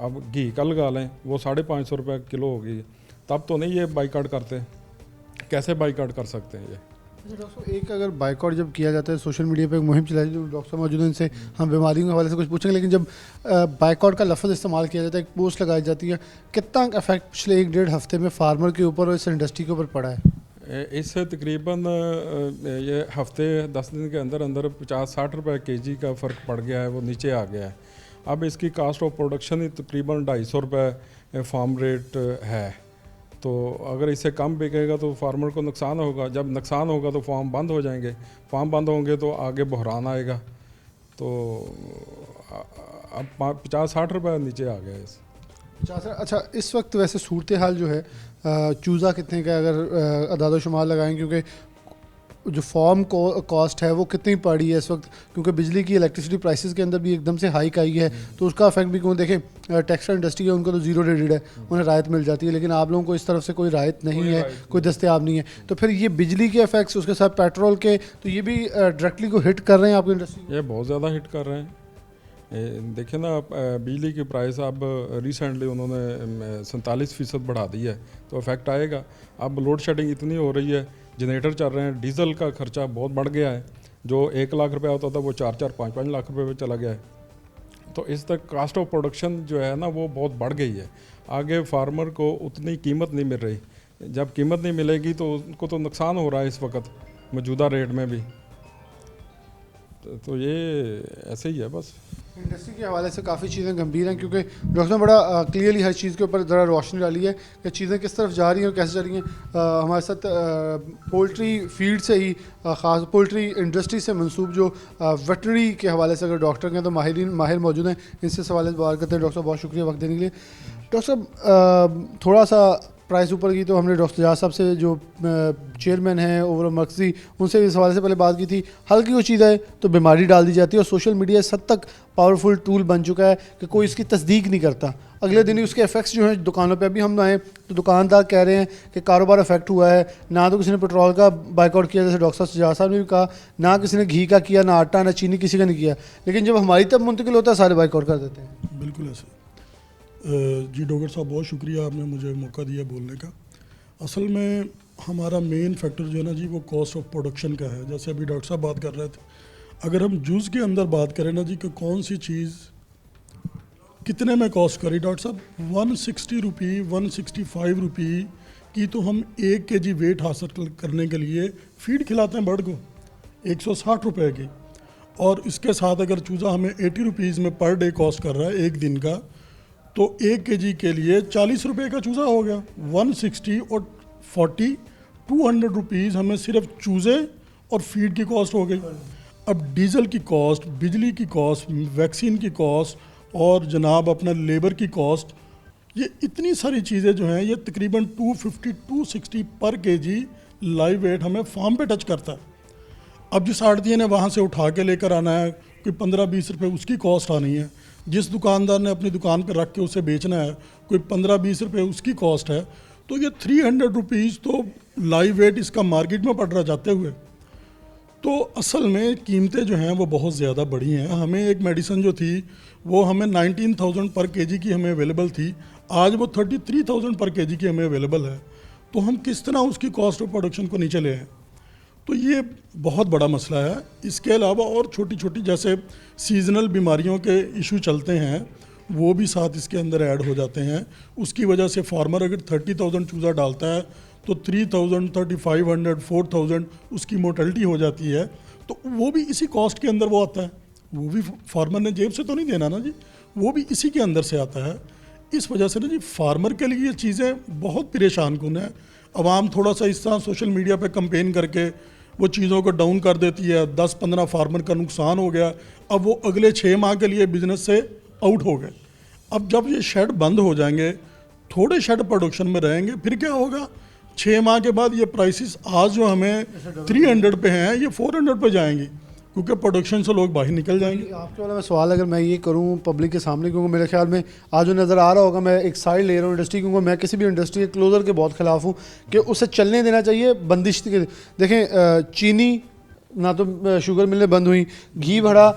[SPEAKER 9] अब घी का लगा लें वो 550 रुपये किलो होगी, तब तो नहीं ये बाइकआउट करते। कैसे बाइकआउट कर सकते हैं ये?
[SPEAKER 1] डॉक्टर एक अगर बाइकआउट जब किया जाता है, सोशल मीडिया पे एक मुहिम चलाई, जो डॉक्टर मौजूद हैं, इनसे हम बीमारियों के हवाले से कुछ पूछेंगे, लेकिन जब बाइकआउट का लफ्ज़ इस्तेमाल किया जाता है, एक पोस्ट लगाई जाती है, कितना इफेक्ट पिछले 1-1.5 हफ्ते में फार्मर के ऊपर और इस इंडस्ट्री के ऊपर पड़ा है?
[SPEAKER 9] इससे तकरीबन ये हफ्ते 10 दिन के अंदर अंदर 50-60 रुपये केजी का फ़र्क पड़ गया है, वो नीचे आ गया है। अब इसकी कास्ट ऑफ प्रोडक्शन ही तकरीबन 250 रुपये फार्म रेट है, तो अगर इससे कम बिकेगा तो फार्मर को नुकसान होगा। जब नुकसान होगा तो फार्म बंद हो जाएंगे, फार्म बंद होंगे तो आगे बहरान आएगा। तो अब 50-60 रुपये नीचे आ गया इस।
[SPEAKER 1] अच्छा, इस वक्त वैसे सूरत हाल जो है चूज़ा कितने का अगर अदाद शुमार लगाएं, क्योंकि जो फार्म कॉस्ट है वो कितनी पड़ी है इस वक्त, क्योंकि बिजली की इलेक्ट्रिसिटी प्राइसेस के अंदर भी एकदम से हाइक आई है, तो उसका इफेक्ट भी क्यों देखें। टेक्सटाइल इंडस्ट्री है, उनको तो ज़ीरो रेटेड है, उन्हें राहत मिल जाती है, लेकिन आप लोगों को इस तरफ से कोई राहत नहीं है, कोई दस्तयाब नहीं है। तो फिर ये बिजली के इफेक्ट्स, उसके साथ पेट्रोल के, तो ये भी डायरेक्टली को हिट कर रहे हैं आपकी इंडस्ट्री?
[SPEAKER 9] ये बहुत ज़्यादा हिट कर रहे हैं। देखिए ना, बिजली की प्राइस अब रिसेंटली उन्होंने 47% बढ़ा दी है, तो इफेक्ट आएगा। अब लोड शेडिंग इतनी हो रही है, जनरेटर चल रहे हैं, डीजल का खर्चा बहुत बढ़ गया है, जो 1 लाख रुपया होता था वो 4-4, 5-5 लाख रुपए पे चला गया है। तो इस तक कास्ट ऑफ प्रोडक्शन जो है ना वो बहुत बढ़ गई है। आगे फार्मर को उतनी कीमत नहीं मिल रही, जब कीमत नहीं मिलेगी तो उनको तो नुकसान हो रहा है इस वक्त मौजूदा रेट में भी। तो ये ऐसे ही है बस।
[SPEAKER 1] इंडस्ट्री के हवाले से काफ़ी चीज़ें गंभीर हैं, क्योंकि डॉक्टर ने बड़ा क्लियरली हर चीज़ के ऊपर ज़रा रोशनी डाली है कि चीज़ें किस तरफ जा रही हैं और कैसे जा रही हैं। हमारे साथ पोल्ट्री फीड से ही ख़ास पोल्ट्री इंडस्ट्री से मंसूब जो वेटनरी के हवाले से अगर डॉक्टर हैं तो माहिर मौजूद हैं, इनसे सवाल बात करते हैं। डॉक्टर साहब बहुत शुक्रिया वक्त देने के लिए। डॉक्टर साहब थोड़ा सा प्राइस ऊपर की तो हमने डॉक्टर जहाज साहब से जो चेयरमैन हैं ओवरऑल मर्कजी, उनसे भी इस हवाले से पहले बात की थी। हल्की कोई चीज़ है तो बीमारी डाल दी जाती है और सोशल मीडिया इस हद तक पावरफुल टूल बन चुका है कि कोई इसकी तस्दीक नहीं करता, अगले दिन ही उसके इफेक्ट्स जो हैं दुकानों पे। अभी हम आए तो दुकानदार कह रहे हैं कि कारोबार अफेक्ट हुआ है, ना तो किसी ने पेट्रोल का बाइकआउट किया जैसे डॉक्टर जहाज साहब ने भी कहा, ना किसी ने घी का किया, ना आटा ना चीनी किसी का नहीं किया, लेकिन जब हमारी तब मुंतकिल होता है सारे बाइकआउट कर देते हैं।
[SPEAKER 10] बिल्कुल ऐसे। जी डॉक्टर साहब बहुत शुक्रिया, आपने मुझे मौका दिया बोलने का। असल में हमारा मेन फैक्टर जो है ना जी वो कॉस्ट ऑफ प्रोडक्शन का है। जैसे अभी डॉक्टर साहब बात कर रहे थे, अगर हम जूस के अंदर बात करें ना जी कि कौन सी चीज़ कितने में कॉस्ट करी, डॉक्टर साहब 160 रुपये 165 रुपये की तो हम 1 kg वेट हासिल करने के लिए फीड खिलाते हैं बर्ड को 160 रुपये की, और इसके साथ अगर चूज़ा हमें 80 रुपीज़ में पर डे कॉस्ट कर रहा है एक दिन का, तो 1 kg के लिए 40 रुपये का चूज़ा हो गया। 160 और 40 200 रुपीज़ हमें सिर्फ चूज़े और फीड की कॉस्ट हो गई। अब डीजल की कॉस्ट, बिजली की कॉस्ट, वैक्सीन की कॉस्ट और जनाब अपना लेबर की कॉस्ट, ये इतनी सारी चीज़ें जो हैं ये तकरीबन 250-260 पर kg लाइव वेट हमें फार्म पे टच करता है। अब जिस आड़ती ने वहाँ से उठा के लेकर आना है, कोई 15-20 रुपये उसकी कॉस्ट आनी है, जिस दुकानदार ने अपनी दुकान पर रख के उसे बेचना है कोई 15-20 रुपये उसकी कॉस्ट है, तो ये 300 रुपीज़ तो लाइव वेट इसका मार्केट में पड़ रहा जाते हुए। तो असल में कीमतें जो हैं वो बहुत ज़्यादा बढ़ी हैं। हमें एक मेडिसिन जो थी वो हमें 19,000 पर kg की हमें अवेलेबल थी, आज वो 33,000 पर kg की हमें अवेलेबल है। तो हम किस तरह उसकी कॉस्ट ऑफ प्रोडक्शन को नीचे ले आए, तो ये बहुत बड़ा मसला है। इसके अलावा और छोटी छोटी जैसे सीजनल बीमारियों के इशू चलते हैं वो भी साथ इसके अंदर ऐड हो जाते हैं। उसकी वजह से फार्मर अगर 30,000 चूज़ा डालता है तो 3,000, 3,500, 4,000 उसकी मोर्टेलिटी हो जाती है, तो वो भी इसी कॉस्ट के अंदर वो आता है। वो भी फार्मर ने जेब से तो नहीं देना ना जी, वो भी इसी के अंदर से आता है। इस वजह से ना जी फार्मर के लिए ये चीज़ें बहुत परेशान कुन है। अवाम थोड़ा सा इस तरह सोशल मीडिया पे कंपेन करके वो चीज़ों को डाउन कर देती है, 10-15 फार्मर का नुकसान हो गया, अब वो अगले 6 माह के लिए बिजनेस से आउट हो गए। अब जब ये शेड बंद हो जाएंगे, थोड़े शेड प्रोडक्शन में रहेंगे, फिर क्या होगा, 6 माह के बाद ये प्राइसेस आज जो हमें 300 पे हैं ये 400 पे जाएंगी, क्योंकि प्रोडक्शन से लोग बाहर निकल जाएंगे।
[SPEAKER 1] आपके वाला मैं सवाल अगर मैं ये करूं पब्लिक के सामने, क्योंकि मेरे ख्याल में आज जो नज़र आ रहा होगा, मैं एक साइड ले रहा हूँ इंडस्ट्री, क्योंकि मैं किसी भी इंडस्ट्री के क्लोजर के बहुत खिलाफ हूँ कि उसे चलने देना चाहिए बंदिश के। देखें चीनी ना तो शुगर मिलें बंद हुई, घी बढ़ा,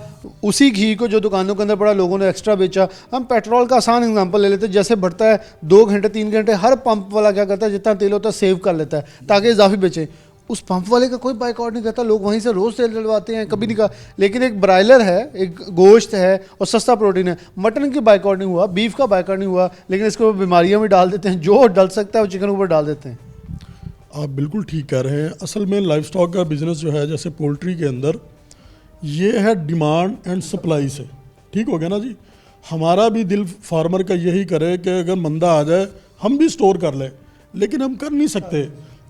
[SPEAKER 1] उसी घी को जो दुकानों के अंदर पड़ा लोगों ने एक्स्ट्रा बेचा। हम पेट्रोल का आसान एग्जांपल ले लेते हैं, जैसे बढ़ता है 2 घंटे 3 घंटे हर पंप वाला क्या करता है, जितना तेल होता है सेव कर लेता है ताकि इजाफी बेचे। उस पंप वाले का कोई बाइकआउट नहीं करता, लोग वहीं से रोज़ तेल डलवाते हैं, कभी नहीं कहा। लेकिन एक ब्रायलर है, एक गोश्त है और सस्ता प्रोटीन है, मटन की बाइकआउट नहीं हुआ, बीफ का बाइकआउट नहीं हुआ, लेकिन इसके ऊपर बीमारियाँ भी डाल देते हैं, जो डल सकता है वो चिकन ऊपर डाल देते हैं।
[SPEAKER 10] आप बिल्कुल ठीक कह रहे हैं। असल में लाइफ स्टॉक का बिज़नेस जो है जैसे पोल्ट्री के अंदर ये है डिमांड एंड सप्लाई से, ठीक हो गया ना जी। हमारा भी दिल फार्मर का यही करे कि अगर मंदा आ जाए हम भी स्टोर कर लें, लेकिन हम कर नहीं सकते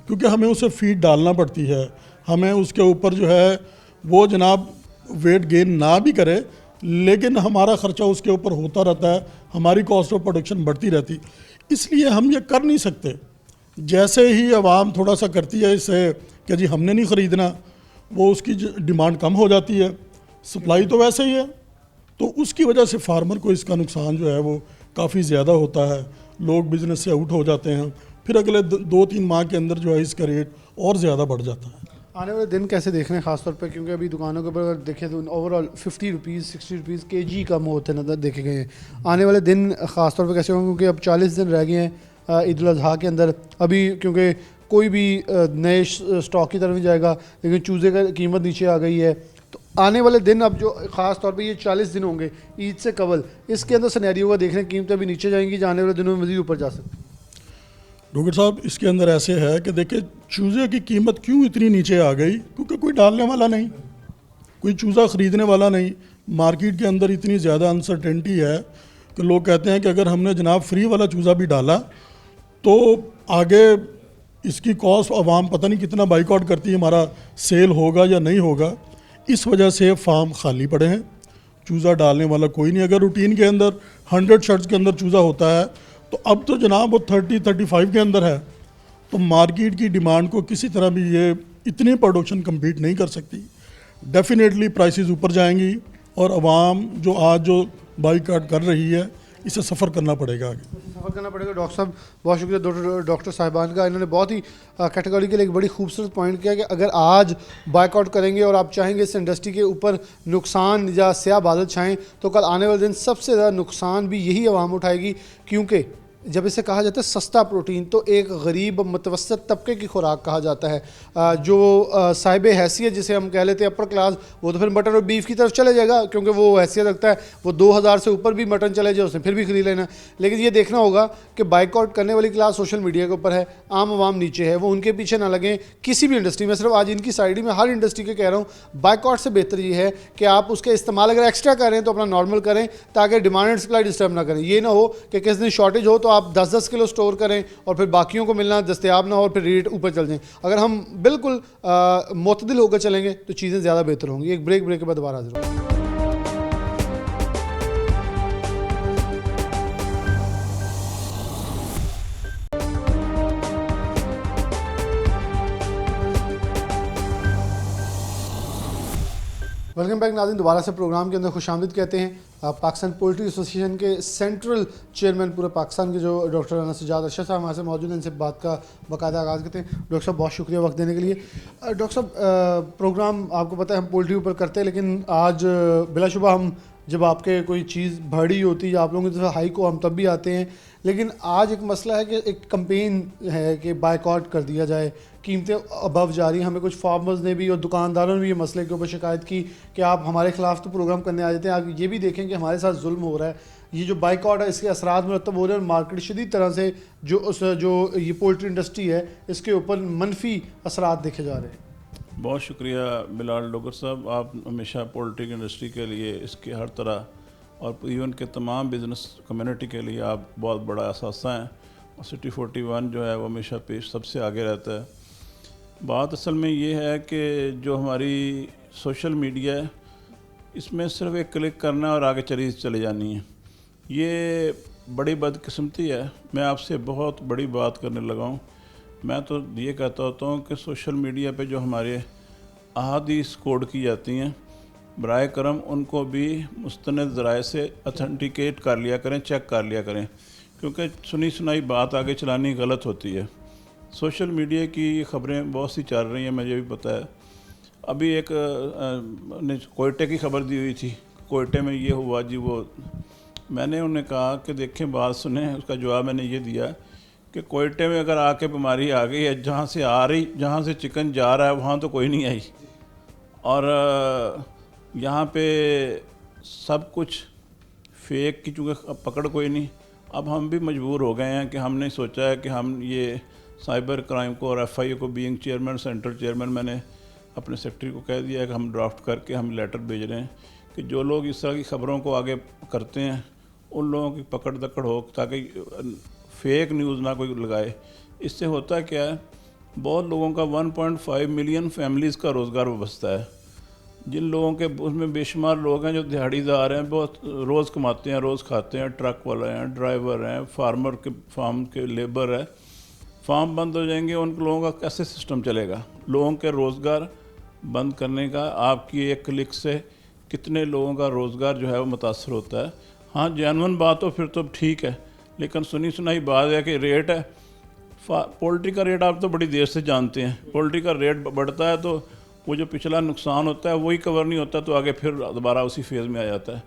[SPEAKER 10] क्योंकि हमें उसे फीड डालना पड़ती है, हमें उसके ऊपर जो है वो जनाब वेट गेन ना भी करे, लेकिन हमारा ख़र्चा उसके ऊपर होता रहता है, हमारी कॉस्ट ऑफ प्रोडक्शन बढ़ती रहती, इसलिए हम ये कर नहीं सकते। जैसे ही आवाम थोड़ा सा करती है इससे कि जी हमने नहीं ख़रीदना, वो उसकी डिमांड कम हो जाती है, सप्लाई तो वैसे ही है, तो उसकी वजह से फार्मर को इसका नुकसान जो है वो काफ़ी ज़्यादा होता है, लोग बिज़नेस से आउट हो जाते हैं, फिर अगले 2-3 माह के अंदर जो है इसका रेट और ज़्यादा बढ़ जाता है।
[SPEAKER 1] आने वाले दिन कैसे देख रहे हैं खासतौर पे, क्योंकि अभी दुकानों के ऊपर अगर देखें तो ओवरऑल 50 रुपीज़ 60 रुपीज़ kg कम होते नज़र देखे गए हैं। आने वाले दिन खासतौर पे कैसे होंगे, क्योंकि अब 40 दिन रह गए हैं ईद उल अज़हा के अंदर, अभी क्योंकि कोई भी नए स्टॉक की तरफ नहीं जाएगा, लेकिन चूज़े का कीमत नीचे आ गई है, तो आने वाले दिन अब जो ख़ास तौर पे ये 40 दिन होंगे ईद से कबल, इसके अंदर सिनेरियो का देख रहे हैं, कीमतें भी नीचे जाएंगी, जाने वाले दिनों में मज़ीद ऊपर जा सकती है।
[SPEAKER 10] डॉक्टर साहब इसके अंदर ऐसे है कि देखिए चूज़े की कीमत क्यों इतनी नीचे आ गई, क्योंकि कोई डालने वाला नहीं, कोई चूज़ा ख़रीदने वाला नहीं। मार्केट के अंदर इतनी ज़्यादा अनसर्टेनिटी है कि लोग कहते हैं कि अगर हमने जनाब फ्री वाला चूज़ा भी डाला तो आगे इसकी कॉस्ट आवाम पता नहीं कितना बाइकआउट करती है, हमारा सेल होगा या नहीं होगा। इस वजह से फार्म खाली पड़े हैं, चूज़ा डालने वाला कोई नहीं। अगर रूटीन के अंदर 100 शर्ट्स के अंदर चूज़ा होता है तो अब तो जनाब वो 30-35 के अंदर है, तो मार्केट की डिमांड को किसी तरह भी ये इतनी प्रोडक्शन कम्पीट नहीं कर सकती। डेफिनेटली प्राइसेस ऊपर जाएंगी और आवाम जो आज जो बाईकाट कर रही है इसे सफ़र करना पड़ेगा आगे।
[SPEAKER 1] सफ़र करना पड़ेगा। डॉक्टर साहब बहुत शुक्रिया डॉक्टर साहिबान का, इन्होंने बहुत ही कैटेगरी के लिए एक बड़ी खूबसूरत पॉइंट किया कि अगर आज बाइकआउट करेंगे और आप चाहेंगे इस इंडस्ट्री के ऊपर नुकसान या स्याह बादल छाएँ तो कल आने वाले दिन सबसे ज़्यादा नुकसान भी यही आवाम उठाएगी, क्योंकि जब इसे कहा जाता है सस्ता प्रोटीन तो एक गरीब मुतवसत तबके की खुराक कहा जाता है। जो साहिब हैसियत जिसे हम कह लेते हैं अपर क्लास, वो तो फिर मटन और बीफ की तरफ चले जाएगा क्योंकि वो हैसियत रखता है, वो 2000 से ऊपर भी मटन चले जाए उसने फिर भी खरीद लेना। लेकिन ये देखना होगा कि बाइकआउट करने वाली क्लास सोशल मीडिया के ऊपर है, आम आवाम नीचे है, वो उनके पीछे ना लगें किसी भी इंडस्ट्री में। सिर्फ आज इनकी साइड ही में हर इंडस्ट्री के कह रहा हूँ बाइकआउट से बेहतर ये है कि आप उसके इस्तेमाल अगर एक्स्ट्रा करें तो अपना नॉर्मल करें ताकि डिमांड एंड सप्लाई डिस्टर्ब ना करें। ये ना हो कि किस दिन शॉर्टेज हो तो आप 10-10 किलो स्टोर करें और फिर बाकियों को मिलना दस्तयाब ना हो और फिर रेट ऊपर चल जाएं। अगर हम बिल्कुल मुतदिल होकर चलेंगे तो चीज़ें ज़्यादा बेहतर होंगी। एक ब्रेक के बाद दोबारा हाजिर होंगे। वेलकम बैक नाज़रीन, दोबारा से प्रोग्राम के अंदर खुशामदीद कहते हैं। पाकिस्तान पोल्ट्री एसोसिएशन के सेंट्रल चेयरमैन पूरे पाकिस्तान के जो डॉक्टर राना सज्जाद अरशद साहब हमारे साथ मौजूद हैं, इनसे बात का बाकायदा आगाज़ करते हैं। डॉक्टर साहब बहुत शुक्रिया वक्त देने के लिए। डॉक्टर साहब प्रोग्राम आपको पता है हम पोल्ट्री ऊपर करते हैं, लेकिन आज बिलाशुबा हम जब आपके कोई चीज़ बड़ी होती है आप लोगों की तरफ हाई को हम तब भी आते हैं, लेकिन आज एक मसला है कि एक कैंपेन है कि बाइकआउट कर दिया जाए, कीमतें अबव जा रही हैं। हमें कुछ फार्मर्स ने भी और दुकानदारों ने भी ये मसले के ऊपर शिकायत की कि आप हमारे ख़िलाफ़ तो प्रोग्राम करने आ जाते हैं, आप ये भी देखें कि हमारे साथ जुल्म हो रहा है। ये जो बाइकआउट है इसके असरात मुरतब हो रहे हैं और मार्केट शदीद तरह से जो ये पोल्ट्री इंडस्ट्री है इसके ऊपर मनफी असरात देखे जा रहे हैं।
[SPEAKER 11] बहुत शुक्रिया बिलाल डोगर साहब, आप हमेशा पोल्ट्री इंडस्ट्री के लिए इसके हर तरह और इवन के तमाम बिज़नेस कम्युनिटी के लिए आप बहुत बड़ा असासा हैं और सिटी 41 जो है वो हमेशा पेश सबसे आगे रहता है। बात असल में ये है कि जो हमारी सोशल मीडिया है इसमें सिर्फ एक क्लिक करना और आगे चले जानी है, ये बड़ी बदकिस्मती है। मैं आपसे बहुत बड़ी बात करने लगा हूँ। मैं तो ये कहता होता हूँ कि सोशल मीडिया पे जो हमारे अहादीस कोड की जाती हैं बराए करम उनको भी मुस्तनद ज़राए से अथेंटिकेट कर लिया करें, चेक कर लिया करें, क्योंकि सुनी सुनाई बात आगे चलानी गलत होती है। सोशल मीडिया की ख़बरें बहुत सी चल रही हैं, मुझे भी पता है। अभी एक ने कोयटे की खबर दी हुई थी, कोयटे में ये हुआ जी वो। मैंने उन्हें कहा कि देखें बात सुने, उसका जवाब मैंने ये दिया कि कोयटे में अगर आके बीमारी आ गई है, जहाँ से चिकन जा रहा है वहाँ तो कोई नहीं आई, और यहाँ पे सब कुछ फेक की चूँकि पकड़ कोई नहीं। अब हम भी मजबूर हो गए हैं कि हमने सोचा है कि हम ये साइबर क्राइम को और FIA को बीइंग चेयरमैन, सेंट्रल चेयरमैन, मैंने अपने सेक्रेटरी को कह दिया है कि हम ड्राफ्ट करके हम लेटर भेज रहे हैं कि जो लोग इस तरह की ख़बरों को आगे करते हैं उन लोगों की पकड़ दकड़ हो, ताकि फेक न्यूज़ ना कोई लगाए। इससे होता क्या है, बहुत लोगों का 1.5 मिलियन फैमिलीज़ का रोज़गार वाबस्ता है, जिन लोगों के उसमें बेशुमार लोग हैं जो दिहाड़ीदार हैं, बहुत रोज़ कमाते हैं, रोज़ खाते हैं, ट्रक वाले हैं, ड्राइवर हैं, फार्मर के फार्म के लेबर है। फार्म बंद हो जाएंगे, उन लोगों का कैसे सिस्टम चलेगा? लोगों के रोज़गार बंद करने का आपकी एक क्लिक से कितने लोगों का रोज़गार जो है वो मुतासर होता है। हाँ, जेन्युइन बात हो फिर तो ठीक है, लेकिन सुनी सुनाई बात है कि रेट है पोल्ट्री का रेट आप तो बड़ी देर से जानते हैं। पोल्ट्री का रेट बढ़ता है तो वो जो पिछला नुकसान होता है वही कवर नहीं होता, तो आगे फिर दोबारा उसी फेज़ में आ जाता है।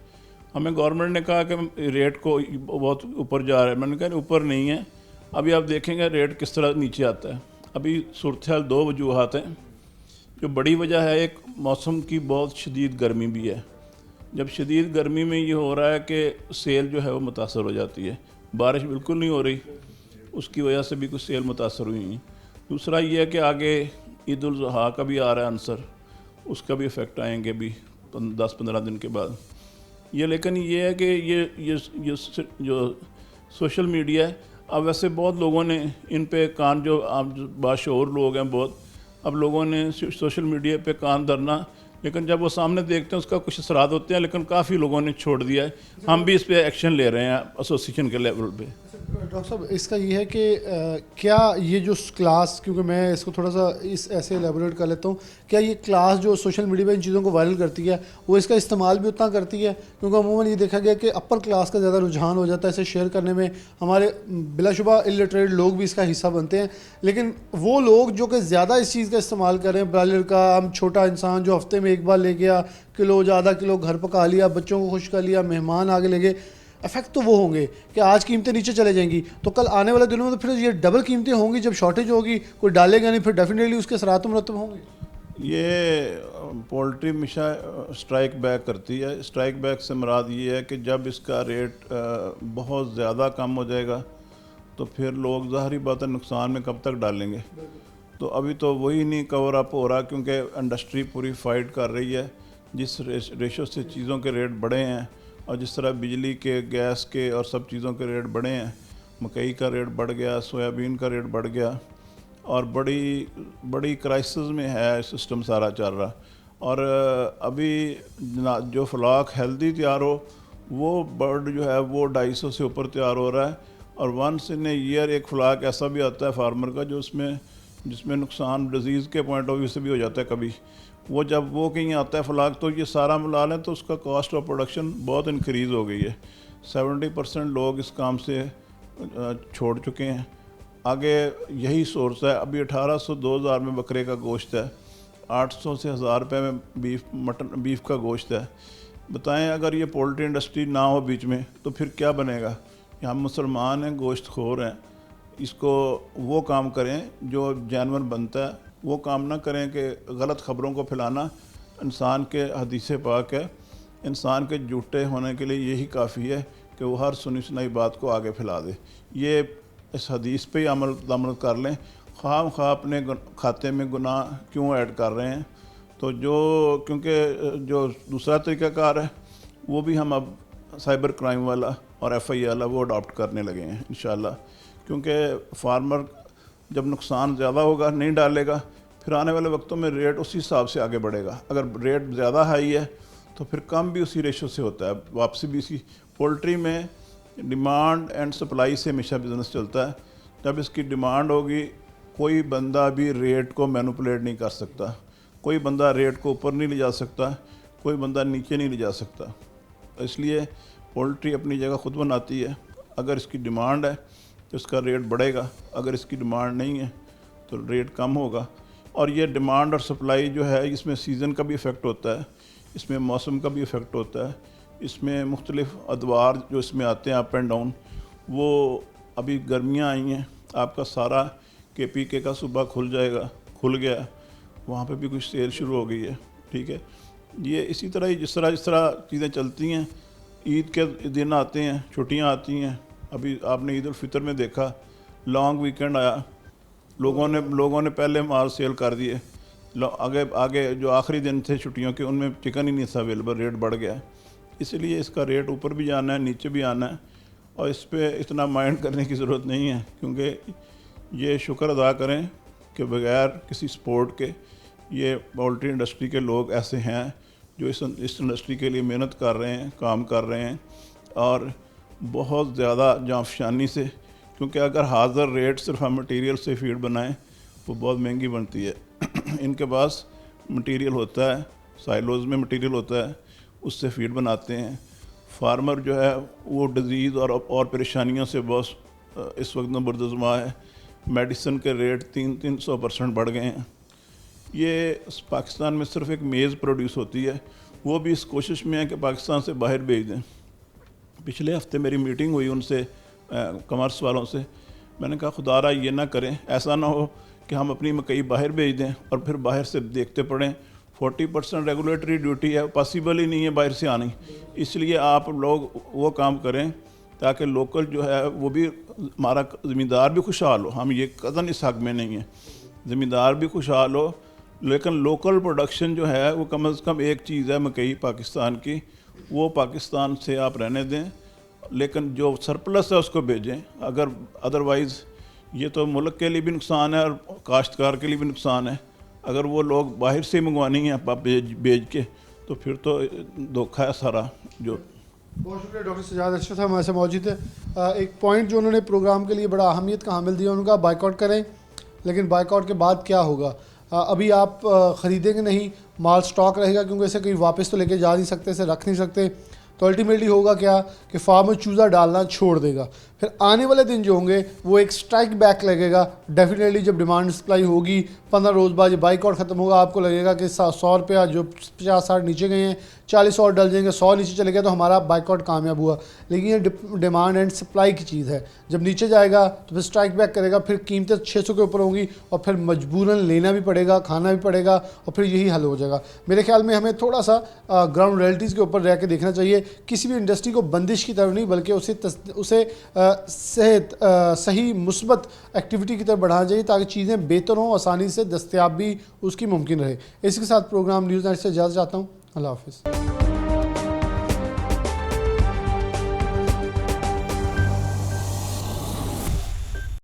[SPEAKER 11] हमें गवर्नमेंट ने कहा कि रेट को बहुत ऊपर जा रहा है, मैंने कहा ऊपर नहीं है, अभी आप देखेंगे रेट किस तरह नीचे आता है। अभी सूरत हाल दो वजूहात हैं। जो बड़ी वजह है, एक मौसम की बहुत शदीद गर्मी भी है। जब शदीद गर्मी में ये हो रहा है कि सेल जो है वो मुतासर हो जाती है, बारिश बिल्कुल नहीं हो रही, उसकी वजह से भी कुछ सेल मुतासर हुई हैं। दूसरा ये है कि आगे ईद उल ज़ुहा का भी आ रहा है आंसर, उसका भी इफ़ेक्ट आएंगे भी 10-15 दिन के बाद। ये लेकिन ये है कि ये जो सोशल मीडिया है, अब वैसे बहुत लोगों ने इन पे कान, जो आप बाशऊर लोग हैं बहुत, अब लोगों ने सोशल मीडिया पे कान धरना, लेकिन जब वो सामने देखते हैं उसका कुछ असरात होते हैं, लेकिन काफ़ी लोगों ने छोड़ दिया है। हम भी इस पर एक्शन ले रहे हैं एसोसिएशन के लेवल पे।
[SPEAKER 1] डॉक्टर साहब इसका ये है कि क्या ये जो क्लास, क्योंकि मैं इसको थोड़ा सा इस ऐसे एलेबोरेट कर लेता हूँ, क्या ये क्लास जो सोशल मीडिया पे इन चीज़ों को वायरल करती है वो इसका इस्तेमाल भी उतना करती है? क्योंकि अमूमन ये देखा गया कि अपर क्लास का ज़्यादा रुझान हो जाता है इसे शेयर करने में, हमारे बिलाशुबा इलिटरेट लोग भी इसका हिस्सा बनते हैं, लेकिन वो लोग जो कि ज़्यादा इस चीज़ का इस्तेमाल करें, ब्रायलर का, हम छोटा इंसान जो हफ्ते में एक बार ले गया, किलो आधा किलो घर पका लिया, बच्चों को खुश कर लिया, मेहमान आगे ले गए, इफेक्ट तो वो होंगे कि आज कीमतें नीचे चले जाएंगी, तो कल आने वाले दिनों में तो फिर ये डबल कीमतें होंगी, जब शॉर्टेज होगी कोई डालेगा नहीं, फिर डेफिनेटली उसके असरात मुरतब होंगे।
[SPEAKER 11] ये पोल्ट्री हमेशा स्ट्राइक बैक करती है। स्ट्राइक बैक से मुराद ये है कि जब इसका रेट बहुत ज़्यादा कम हो जाएगा तो फिर लोग ज़ाहरी बात है नुकसान में कब तक डालेंगे। तो अभी तो वही नहीं कवर अप हो रहा, क्योंकि इंडस्ट्री पूरी फाइट कर रही है। जिस रेशो से चीज़ों के रेट बढ़े हैं और जिस तरह बिजली के, गैस के और सब चीज़ों के रेट बढ़े हैं, मकई का रेट बढ़ गया, सोयाबीन का रेट बढ़ गया और बड़ी क्राइसिस में है सिस्टम सारा चल रहा। और अभी जो फ्लॉक हेल्दी तैयार हो वो बर्ड जो है वो 250 से ऊपर तैयार हो रहा है। और वंस इन ए ईयर एक फ्लॉक ऐसा भी आता है फार्मर का जो जिसमें नुकसान डिज़ीज़ के पॉइंट ऑफ व्यू से भी हो जाता है कभी। वो जब वो कहीं आता है फ्लॉक तो ये सारा मिला लें तो उसका कॉस्ट ऑफ प्रोडक्शन बहुत इंक्रीज़ हो गई है। 70% लोग इस काम से छोड़ चुके हैं। आगे यही सोर्स है। अभी 1800-2000 में बकरे का गोश्त है, 800 से 1000 रुपये में बीफ का गोश्त है। बताएं अगर ये पोल्ट्री इंडस्ट्री ना हो बीच में तो फिर क्या बनेगा। हम मुसलमान हैं, गोश्त खोर हैं, इसको वो काम करें जो जानवर बनता है, वो काम ना करें कि गलत ख़बरों को फैलाना इंसान के हदीस पाक है। इंसान के झूठे होने के लिए यही काफ़ी है कि वो हर सुनी सुनाई बात को आगे फैला दे। ये इस हदीस पे ही अमल कर लें। ख़्वाह अपने खाते में गुनाह क्यों ऐड कर रहे हैं। तो क्योंकि जो दूसरा तरीक़ाकार है वो भी हम अब साइबर क्राइम वाला और FI वाला वो अडॉप्ट करने लगे हैं इंशाल्लाह। क्योंकि फार्मर जब नुकसान ज़्यादा होगा नहीं डालेगा, फिर आने वाले वक्तों में रेट उसी हिसाब से आगे बढ़ेगा। अगर रेट ज़्यादा हाई है तो फिर कम भी उसी रेशो से होता है, वापसी भी इसी। पोल्ट्री में डिमांड एंड सप्लाई से हमेशा बिज़नेस चलता है। जब इसकी डिमांड होगी कोई बंदा भी रेट को मैनिपुलेट नहीं कर सकता, कोई बंदा रेट को ऊपर नहीं ले जा सकता, कोई बंदा नीचे नहीं ले जा सकता। इसलिए पोल्ट्री अपनी जगह ख़ुद बनाती है। अगर इसकी डिमांड है तो इसका रेट बढ़ेगा, अगर इसकी डिमांड नहीं है तो रेट कम होगा। और ये डिमांड और सप्लाई जो है इसमें सीज़न का भी इफ़ेक्ट होता है, इसमें मौसम का भी इफ़ेक्ट होता है, इसमें मुख्तलिफ़ अदवार जो इसमें आते हैं अप एंड डाउन। वो अभी गर्मियाँ आई हैं, आपका सारा KPK का सूबा खुल गया, वहाँ पे भी कुछ सेल शुरू हो गई है। ठीक है, ये इसी तरह ही जिस तरह चीज़ें चलती हैं। ईद के दिन आते हैं, छुट्टियाँ आती हैं। अभी आपने ईद उल फितर में देखा लॉन्ग वीकेंड आया, लोगों ने पहले माल सेल कर दिए। आगे जो आखिरी दिन थे छुट्टियों के उनमें चिकन ही नहीं था अवेलेबल, रेट बढ़ गया। इसलिए इसका रेट ऊपर भी जाना है, नीचे भी आना है और इस पर इतना माइंड करने की ज़रूरत नहीं है। क्योंकि ये शुक्र अदा करें कि बग़ैर किसी सपोर्ट के ये पोल्ट्री इंडस्ट्री के लोग ऐसे हैं जो इस इंडस्ट्री के लिए मेहनत कर रहे हैं, काम कर रहे हैं और बहुत ज़्यादा जांफशानी से। क्योंकि अगर हाज़र रेट सिर्फ हम मटीरियल से फीड बनाएं वो बहुत महंगी बनती है। इनके पास मटीरियल होता है, साइलोज़ में मटीरियल होता है, उससे फीड बनाते हैं। फार्मर जो है वो डिज़ीज़ और परेशानियों से बहुत इस वक्त नबरदज़मा है। मेडिसिन के रेट 300% बढ़ गए हैं। ये पाकिस्तान में सिर्फ एक मेज़ प्रोड्यूस होती है, वो भी इस कोशिश में है कि पाकिस्तान से बाहर भेज दें। पिछले हफ्ते मेरी मीटिंग हुई उनसे, कमर्स वालों से। मैंने कहा खुदारा ये ना करें, ऐसा ना हो कि हम अपनी मकई बाहर भेज दें और फिर बाहर से देखते पड़ें। 40% रेगुलेटरी ड्यूटी है, पॉसिबल ही नहीं है बाहर से आनी। इसलिए आप लोग वो काम करें ताकि लोकल जो है वो भी, हमारा ज़मींदार भी खुशहाल हो। हम ये कदन इस हक़ में नहीं है, ज़मींदार भी खुशहाल हो, लेकिन लोकल प्रोडक्शन जो है वो कम से कम एक चीज़ है मकई पाकिस्तान की, वो पाकिस्तान से आप रहने दें। लेकिन जो सरप्लस है उसको भेजें। अगर अदरवाइज़ ये तो मुल्क के लिए भी नुकसान है और काश्तकार के लिए भी नुकसान है। अगर वो लोग बाहर से मंगवानी है भेज के तो फिर तो धोखा है सारा जो
[SPEAKER 1] बहुत शुक्रिया डॉक्टर सजाद अशरफ साहब हमारे से मौजूद है। एक पॉइंट जो उन्होंने प्रोग्राम के लिए बड़ा अहमियत का हामिल दिया, उनका बाइकआउट करें, लेकिन बाइकआउट के बाद क्या होगा? अभी आप ख़रीदेंगे नहीं, माल स्टॉक रहेगा, क्योंकि इसे कहीं वापस तो लेके जा नहीं सकते, इसे रख नहीं सकते, तो अल्टीमेटली होगा क्या कि फार्मर चूज़ा डालना छोड़ देगा। फिर आने वाले दिन जो होंगे वो एक स्ट्राइक बैक लगेगा। डेफिनेटली जब डिमांड सप्लाई होगी 15 रोज़ बाद ये बाइकआउट ख़त्म होगा, आपको लगेगा कि 100 रुपया जो 50-60 नीचे गए हैं 40 और डल जाएंगे, 100 नीचे चले गए, तो हमारा बाइकआउट कामयाब हुआ। लेकिन ये डिमांड एंड सप्लाई की चीज़ है, जब नीचे जाएगा तो फिर स्ट्राइक बैक करेगा, फिर कीमतें 600 के ऊपर होंगी और फिर मजबूरन लेना भी पड़ेगा, खाना भी पड़ेगा और फिर यही हल हो जाएगा। मेरे ख्याल में हमें थोड़ा सा ग्राउंड रियलिटीज़ के ऊपर रह के देखना चाहिए। किसी भी इंडस्ट्री को बंदिश की तरफ नहीं, बल्कि उसे सही मुस्बत एक्टिविटी की तरफ बढ़ाना चाहिए, ताकि चीज़ें बेहतर हों, आसानी से दस्तयाब भी उसकी मुमकिन रहे। इसके साथ प्रोग्राम न्यूज़ नाइट से इजाज़त चाहता हूँ। अल्लाह हाफ़िज़।